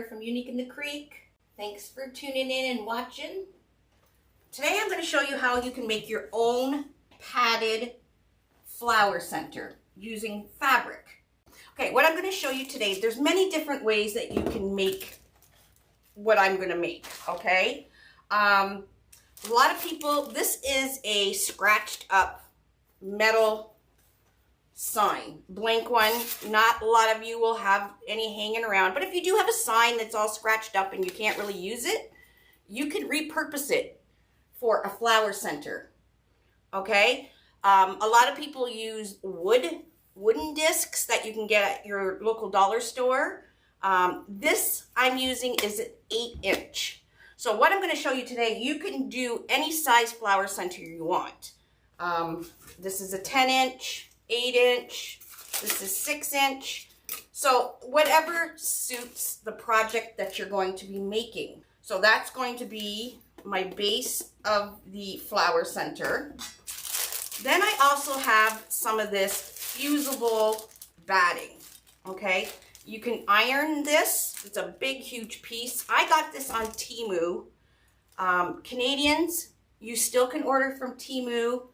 here from Unique in the Creek. Thanks for tuning in and watching. Today I'm going to show you how you can make your own padded flower center using fabric. Okay, what I'm going to show you today, there's many different ways that you can make what I'm going to make, okay? A lot of people, this is a scratched up metal sign, blank one. Not a lot of you will have any hanging around, but if you do have a sign that's all scratched up and you can't really use it, you can repurpose it for a flower center, okay? A lot of people use wooden discs that you can get at your local dollar store. This I'm using is an 8-inch. So what I'm going to show you today, you can do any size flower center you want. This is a 10-inch, 8-inch, this is 6-inch. So whatever suits the project that you're going to be making. So that's going to be my base of the flower center. Then I also have some of this fusible batting, okay? You can iron this. It's a big, huge piece. I got this on Temu. Canadians, you still can order from Temu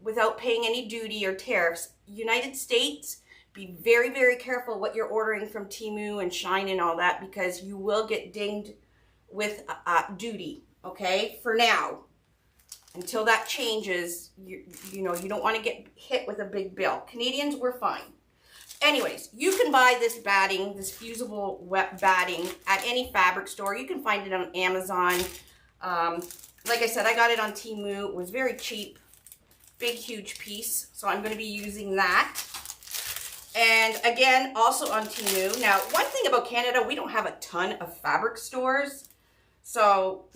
without paying any duty or tariffs. United States, be very, very careful what you're ordering from Temu and Shine and all that, because you will get dinged with duty, okay? For now, until that changes, you know, you don't want to get hit with a big bill. Canadians, we're fine. Anyways, you can buy this batting, this fusible wet batting at any fabric store. You can find it on Amazon. Like I said, I got it on Temu. It was very cheap. Big, huge piece. So I'm going to be using that. And again, also on Temu. Now, one thing about Canada, we don't have a ton of fabric stores. So,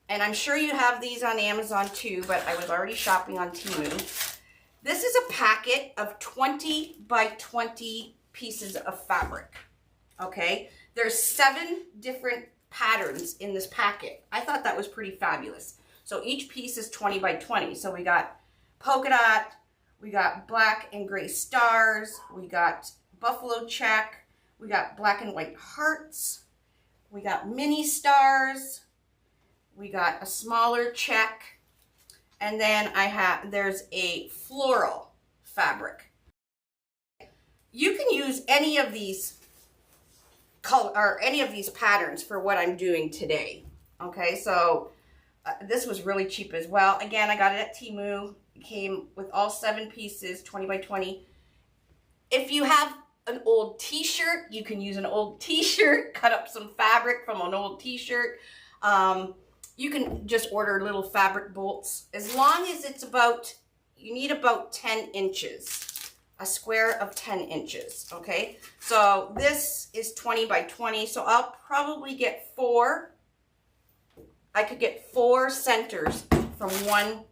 and I'm sure you have these on Amazon too, but I was already shopping on Temu. This is a packet of 20 by 20 pieces of fabric, okay? There's 7 different patterns in this packet. I thought that was pretty fabulous. So each piece is 20 by 20. So we got polka dot, we got black and gray stars, we got buffalo check, we got black and white hearts, we got mini stars, we got a smaller check, and then there's a floral fabric. You can use any of these color or any of these patterns for what I'm doing today. Okay, so this was really cheap as well. Again, I got it at Temu. It came with all 7 pieces, 20 by 20. If you have an old t-shirt, you can use an old t-shirt, cut up some fabric from an old t-shirt. You can just order little fabric bolts. As long as it's about, you need about 10 inches, a square of 10 inches, okay? So this is 20 by 20, so I'll probably get 4. I could get 4 centers from one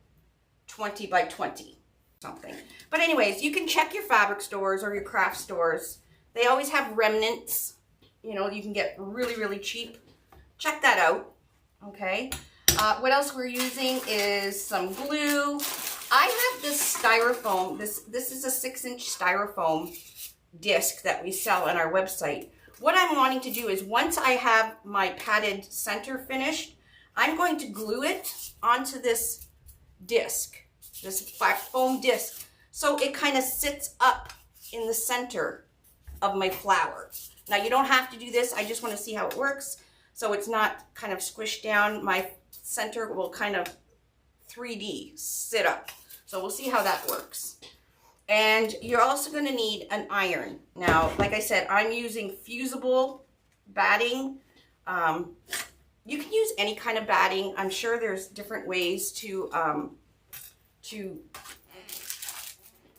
20 by 20 something. But anyways, you can check your fabric stores or your craft stores. They always have remnants, you know, you can get really, really cheap. Check that out. Okay, what else we're using is some glue. I have this styrofoam. This is a 6-inch styrofoam disc that we sell on our website. What I'm wanting to do is once I have my padded center finished, I'm going to glue it onto this disc, this foam disc, so it kind of sits up in the center of my flower. Now you don't have to do this. I just want to see how it works. So it's not kind of squished down. My center will kind of 3D sit up. So we'll see how that works. And you're also going to need an iron. Now, like I said, I'm using fusible batting. You can use any kind of batting. I'm sure there's different ways to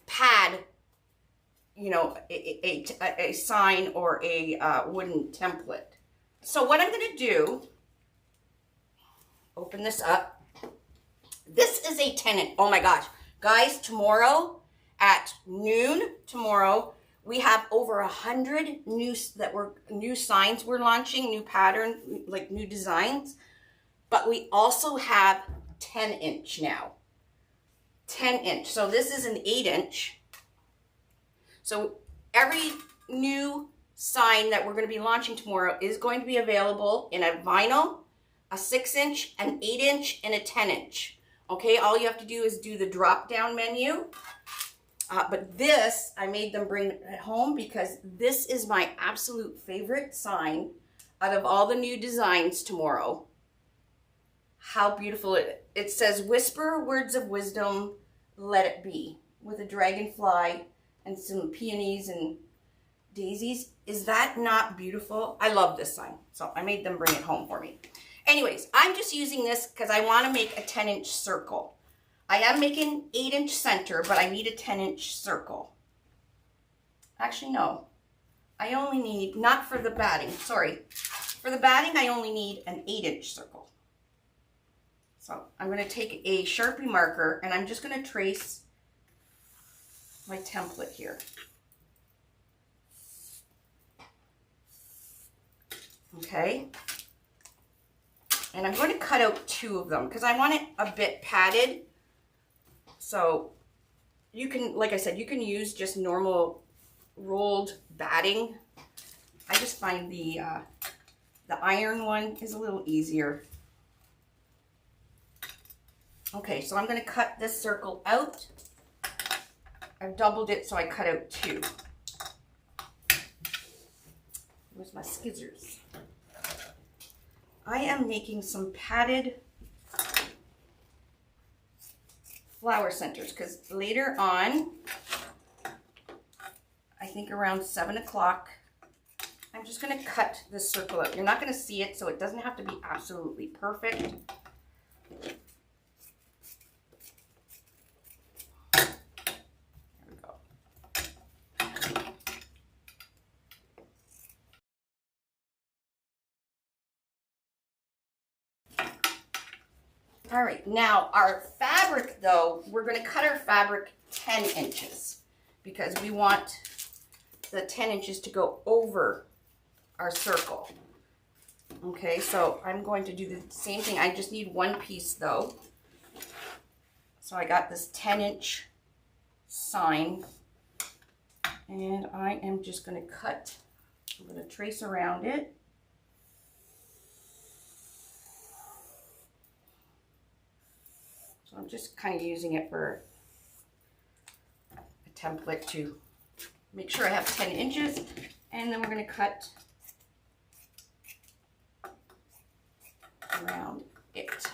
pad, you know, a sign or a wooden template. So what I'm going to do, open this up. This is a 10-inch. Oh my gosh. Guys, tomorrow at noon, we have over 100 new signs we're launching, new pattern, like new designs. But we also have 10-inch now. 10-inch. So this is an 8-inch. So every new sign that we're going to be launching tomorrow is going to be available in a vinyl, a 6-inch, an 8-inch, and a 10-inch. Okay, all you have to do is do the drop-down menu. But this, I made them bring it home because this is my absolute favorite sign out of all the new designs tomorrow. How beautiful it says, "Whisper words of wisdom, let it be," with a dragonfly and some peonies and daisies. Is that not beautiful? I love this sign, so I made them bring it home for me. Anyways, I'm just using this because I want to make a 10-inch circle. I am making 8-inch center, but I need a 10-inch circle. Actually, no. I only need, not for the batting, sorry. For the batting, I only need an 8-inch circle. So I'm going to take a Sharpie marker and I'm just going to trace my template here. Okay. And I'm going to cut out 2 of them because I want it a bit padded. So you can, like I said, you can use just normal rolled batting. I just find the iron one is a little easier. Okay, so I'm going to cut this circle out. I've doubled it, so I cut out 2. Where's my scissors? I am making some padded flower centers because later on, I think around 7 o'clock, I'm just going to cut this circle out. You're not going to see it, so it doesn't have to be absolutely perfect. There we go. All right, now our fabric though, we're going to cut our fabric 10 inches because we want the 10 inches to go over our circle. Okay, so I'm going to do the same thing. I just need 1 piece though. So I got this 10-inch sign and I am just going to cut, I'm going to trace around it. So I'm just kind of using it for a template to make sure I have 10 inches. And then we're going to cut around it.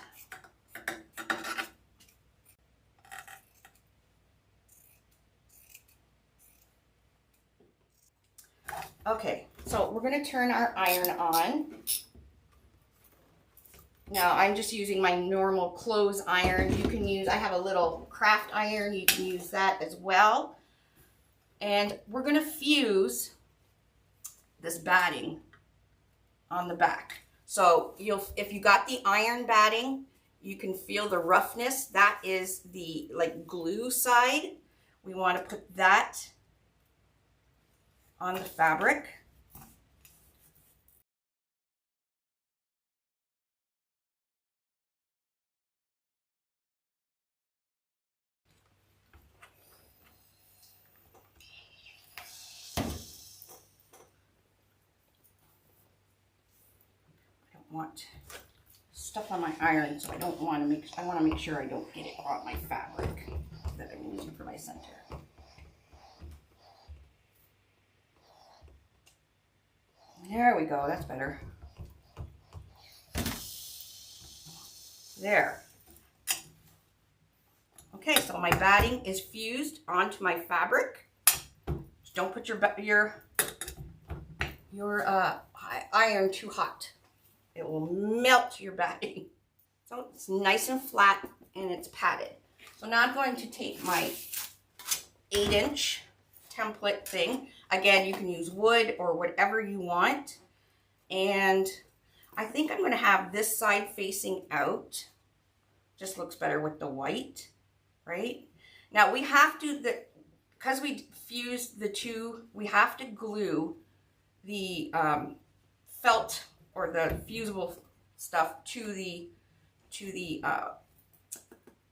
Okay, so we're going to turn our iron on. Now I'm just using my normal clothes iron. You can use, I have a little craft iron, you can use that as well. And we're going to fuse this batting on the back. So if you got the iron batting, you can feel the roughness. That is the like glue side. We want to put that on the fabric. Want stuff on my iron, so I want to make sure I don't get it on my fabric that I'm using for my center. There we go, that's better. There. Okay, so my batting is fused onto my fabric. Just don't put your iron too hot. It will melt your batting. So it's nice and flat and it's padded. So now I'm going to take my 8-inch template thing. Again, you can use wood or whatever you want. And I think I'm going to have this side facing out. Just looks better with the white, right? Now we have to, because we fused the two, we have to glue the felt or the fusible stuff to the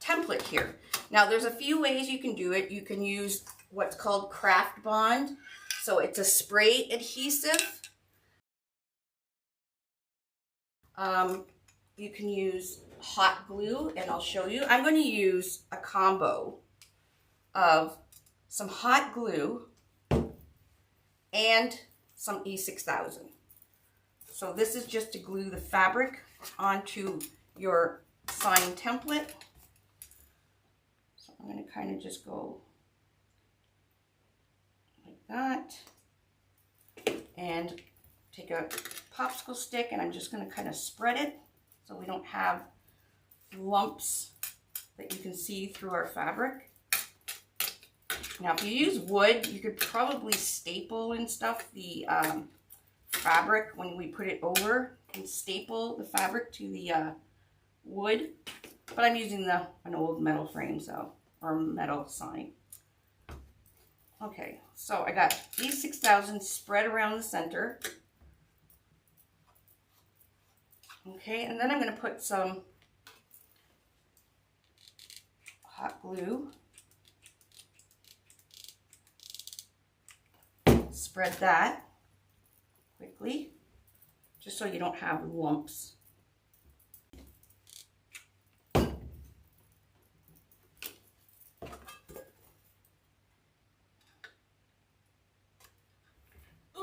template here. Now there's a few ways you can do it. You can use what's called craft bond. So it's a spray adhesive. You can use hot glue, and I'll show you. I'm going to use a combo of some hot glue and some E6000. So this is just to glue the fabric onto your sign template. So I'm going to kind of just go like that and take a popsicle stick, and I'm just going to kind of spread it so we don't have lumps that you can see through our fabric. Now if you use wood, you could probably staple and stuff the fabric when we put it over, and staple the fabric to the wood, but I'm using an old metal frame, so, or metal sign. Okay, so I got these 6,000 spread around the center. Okay, and then I'm going to put some hot glue. Spread that quickly, just so you don't have lumps.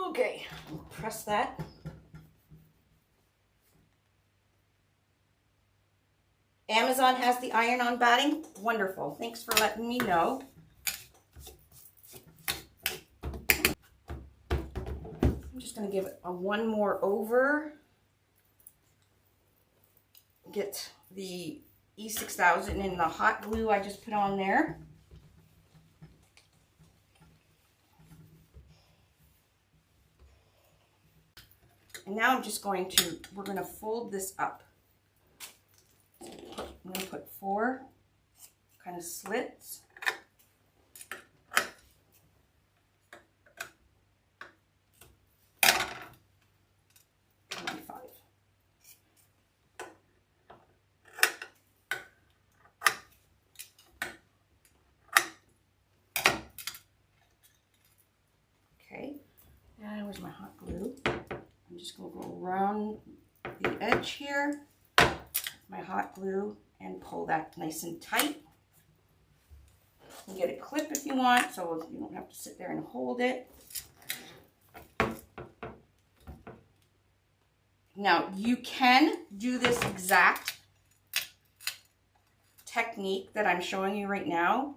Okay, press that. Amazon has the iron-on batting. Wonderful. Thanks for letting me know. I'm just going to give it a one more over. Get the E6000 in the hot glue I just put on there. And now I'm just going to, we're going to fold this up. I'm going to put 4 kind of slits. And 5. Okay, and where's my hot glue? I'm just going to go around the edge here, my hot glue, and pull that nice and tight. You can get a clip if you want, so you don't have to sit there and hold it. Now, you can do this exact technique that I'm showing you right now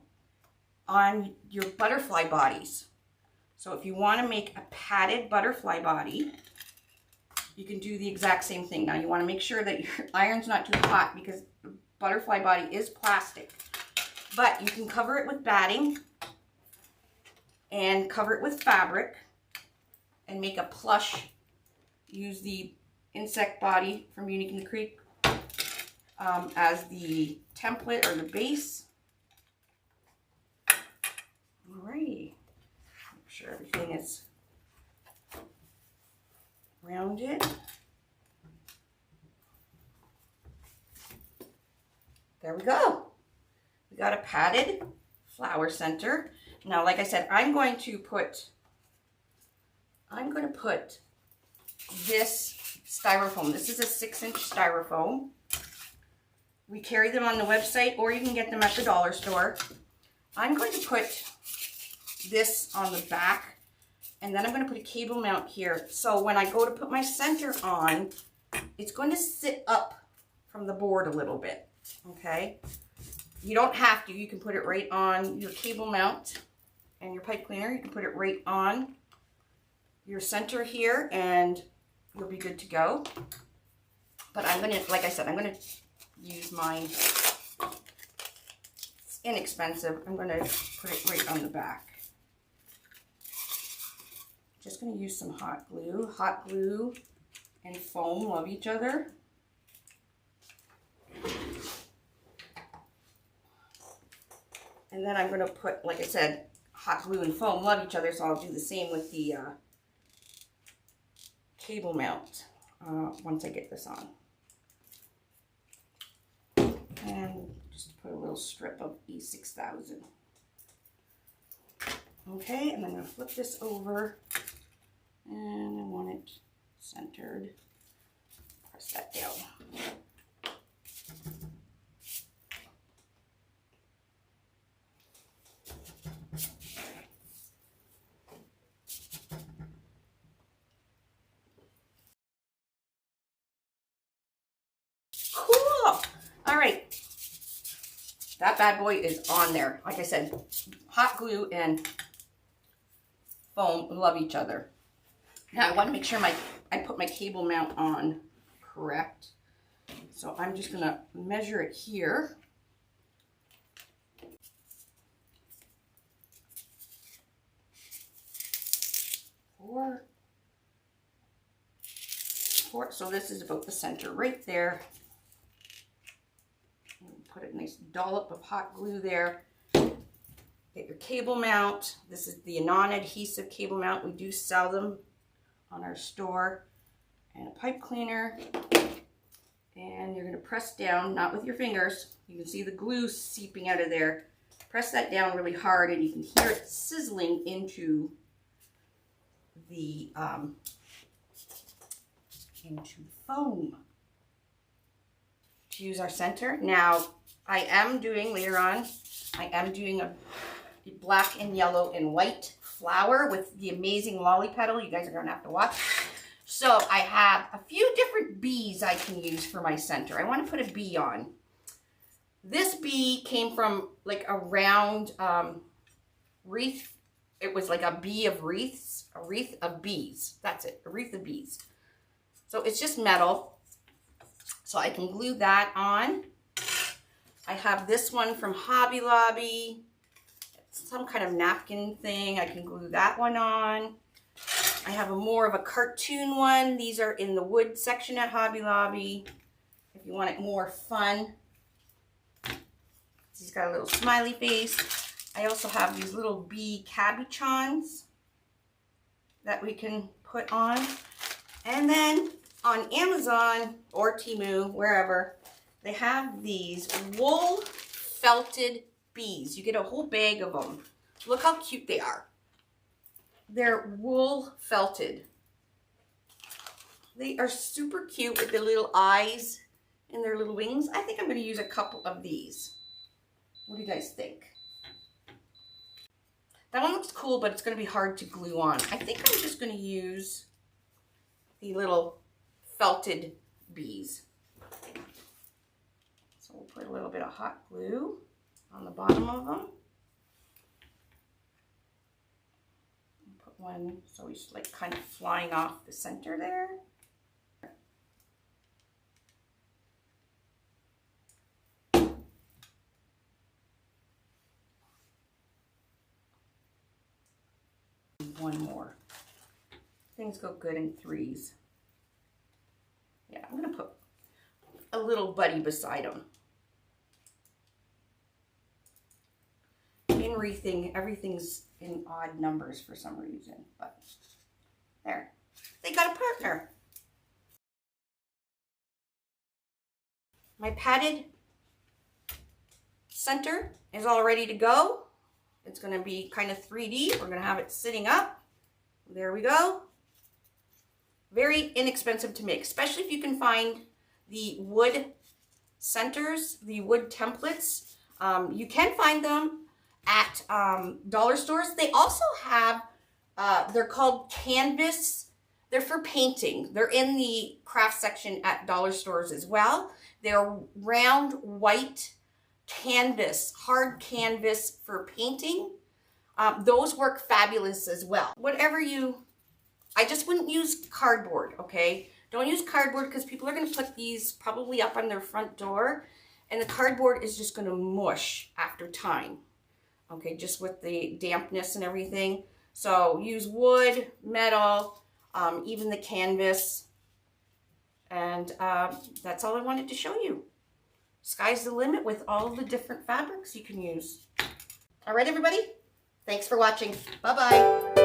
on your butterfly bodies. So if you want to make a padded butterfly body, you can do the exact same thing. Now you want to make sure that your iron's not too hot, because the butterfly body is plastic. But you can cover it with batting and cover it with fabric and make a plush. Use the insect body from Unique in the Creek as the template or the base. Alrighty. Make sure everything is rounded. There we go. We got a padded flower center. Now, like I said, I'm going to put this styrofoam. This is a 6-inch styrofoam. We carry them on the website, or you can get them at the dollar store. I'm going to put this on the back, and then I'm going to put a cable mount here. So when I go to put my center on, it's going to sit up from the board a little bit, okay? You don't have to. You can put it right on your cable mount and your pipe cleaner. You can put it right on your center here, and you'll be good to go. But I'm going to, like I said, I'm going to use my, it's inexpensive. I'm going to put it right on the back. Just going to use some hot glue. Hot glue and foam love each other. And then I'm going to put, like I said, hot glue and foam love each other, so I'll do the same with the cable mount once I get this on. And just put a little strip of E6000. Okay, and I'm going to flip this over, and I want it centered. Press that down. Cool. All right. That bad boy is on there. Like I said, hot glue and foam love each other. Now I want to make sure I put my cable mount on correct. So I'm just going to measure it here. Four. So this is about the center right there. Put a nice dollop of hot glue there. Get your cable mount. This is the non-adhesive cable mount. We do sell them on our store. And a pipe cleaner. And you're going to press down, not with your fingers. You can see the glue seeping out of there. Press that down really hard and you can hear it sizzling into the foam to use our center. Now, I am doing a black and yellow and white flower with the amazing lolly petal. You guys are going to have to watch. So I have a few different bees I can use for my center. I want to put a bee on. This bee came from like a round wreath. It was like a bee of wreaths, a wreath of bees. That's it, a wreath of bees. So it's just metal. So I can glue that on. I have this one from Hobby Lobby. It's some kind of napkin thing. I can glue that one on. I have more of a cartoon one. These are in the wood section at Hobby Lobby. If you want it more fun. He's got a little smiley face. I also have these little bee cabochons that we can put on. And then on Amazon or Temu, wherever, they have these wool felted bees. You get a whole bag of them. Look how cute they are. They're wool felted. They are super cute with their little eyes and their little wings. I think I'm going to use a couple of these. What do you guys think? That one looks cool, but it's going to be hard to glue on. I think I'm just going to use the little felted bees. So we'll put a little bit of hot glue on the bottom of them. Put one so he's like kind of flying off the center there. One more. Things go good in threes. Yeah, I'm going to put a little buddy beside them. In wreathing, everything's in odd numbers for some reason, but there. They got a partner. My padded center is all ready to go. It's going to be kind of 3D. We're going to have it sitting up. There we go. Very inexpensive to make, especially if you can find the wood centers, the wood templates. You can find them at dollar stores. They also have, they're called canvas. They're for painting. They're in the craft section at dollar stores as well. They're round white canvas, hard canvas for painting. Those work fabulous as well. I just wouldn't use cardboard, okay? Don't use cardboard because people are going to put these probably up on their front door and the cardboard is just going to mush after time, okay, just with the dampness and everything. So use wood, metal, even the canvas, and that's all I wanted to show you. Sky's the limit with all of the different fabrics you can use. All right, everybody. Thanks for watching. Bye-bye.